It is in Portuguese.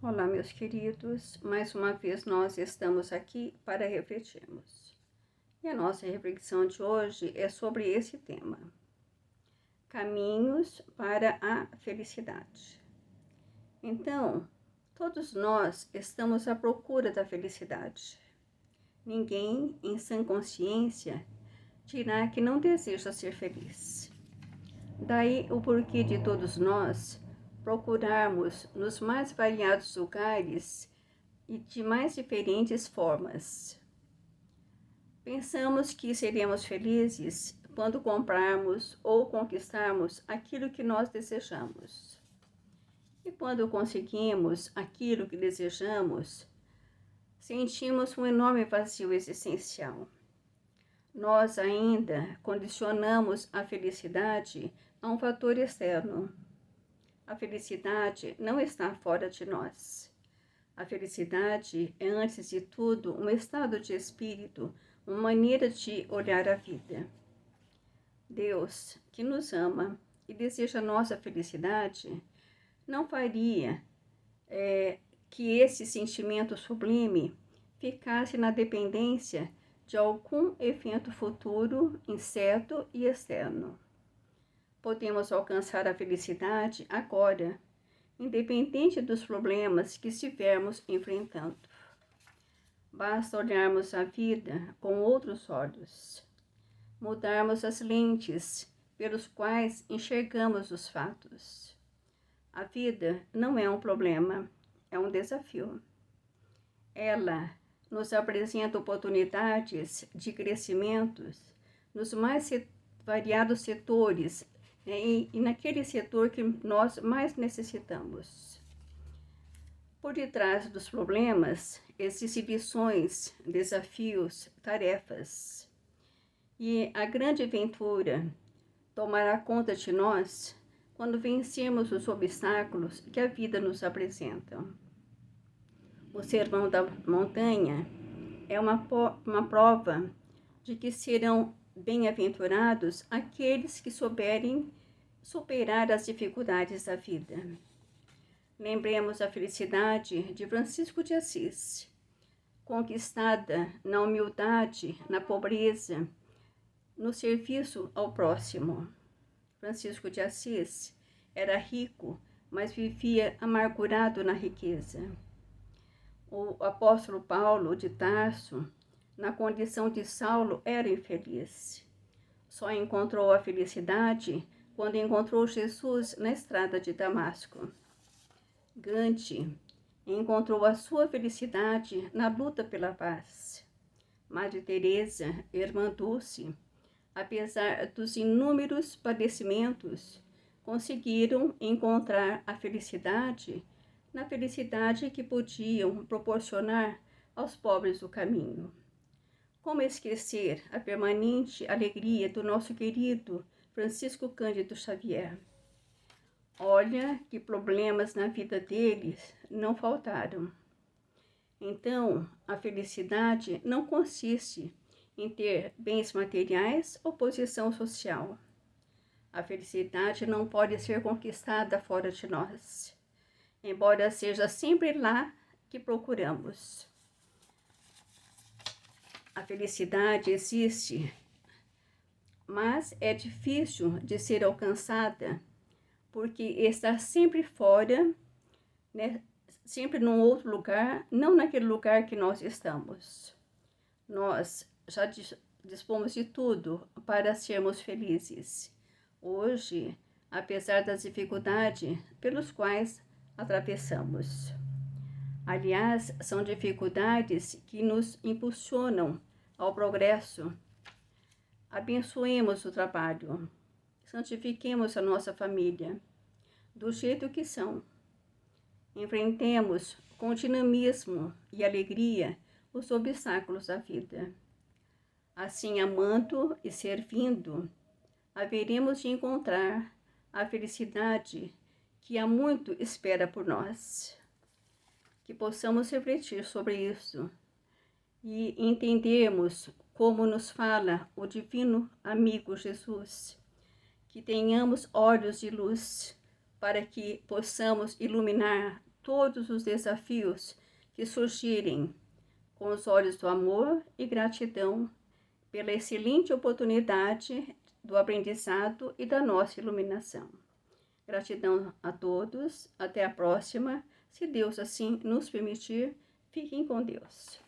Olá, meus queridos. Mais uma vez nós estamos aqui para refletirmos. E a nossa reflexão de hoje é sobre esse tema: caminhos para a felicidade. Então, todos nós estamos à procura da felicidade. Ninguém, em sã consciência, dirá que não deseja ser feliz. Daí o porquê de todos nós procurarmos nos mais variados lugares e de mais diferentes formas. Pensamos que seremos felizes quando comprarmos ou conquistarmos aquilo que nós desejamos. E quando conseguimos aquilo que desejamos, sentimos um enorme vazio existencial. Nós ainda condicionamos a felicidade a um fator externo. A felicidade não está fora de nós. A felicidade é, antes de tudo, um estado de espírito, uma maneira de olhar a vida. Deus, que nos ama e deseja nossa felicidade, não faria que esse sentimento sublime ficasse na dependência de algum evento futuro, incerto e externo. Podemos alcançar a felicidade agora, independente dos problemas que estivermos enfrentando. Basta olharmos a vida com outros olhos, mudarmos as lentes pelos quais enxergamos os fatos. A vida não é um problema, é um desafio. Ela nos apresenta oportunidades de crescimentos nos mais variados setores, e naquele setor que nós mais necessitamos. Por detrás dos problemas existem lições, desafios, tarefas. E a grande aventura tomará conta de nós quando vencermos os obstáculos que a vida nos apresenta. O Sermão da Montanha é uma prova de que serão bem-aventurados aqueles que souberem superar as dificuldades da vida. Lembremos a felicidade de Francisco de Assis, conquistada na humildade, na pobreza, no serviço ao próximo. Francisco de Assis era rico, mas vivia amargurado na riqueza. O apóstolo Paulo de Tarso, na condição de Saulo, era infeliz. Só encontrou a felicidade quando encontrou Jesus na estrada de Damasco. Gandhi encontrou a sua felicidade na luta pela paz. Madre Teresa, irmã Dulce, apesar dos inúmeros padecimentos, conseguiram encontrar a felicidade na felicidade que podiam proporcionar aos pobres do caminho. Como esquecer a permanente alegria do nosso querido Francisco Cândido Xavier? Olha que problemas na vida deles não faltaram. Então, a felicidade não consiste em ter bens materiais ou posição social. A felicidade não pode ser conquistada fora de nós, embora seja sempre lá que procuramos. A felicidade existe, mas é difícil de ser alcançada porque está sempre fora, né? Sempre num outro lugar, não naquele lugar que nós estamos. Nós já dispomos de tudo para sermos felizes. Hoje, apesar das dificuldades pelos quais atravessamos. Aliás, são dificuldades que nos impulsionam ao progresso. Abençoemos o trabalho, santifiquemos a nossa família, do jeito que são. Enfrentemos com dinamismo e alegria os obstáculos da vida. Assim, amando e servindo, haveremos de encontrar a felicidade que há muito espera por nós. Que possamos refletir sobre isso e entendermos como nos fala o divino amigo Jesus. Que tenhamos olhos de luz para que possamos iluminar todos os desafios que surgirem com os olhos do amor e gratidão pela excelente oportunidade do aprendizado e da nossa iluminação. Gratidão a todos, até a próxima, se Deus assim nos permitir. Fiquem com Deus.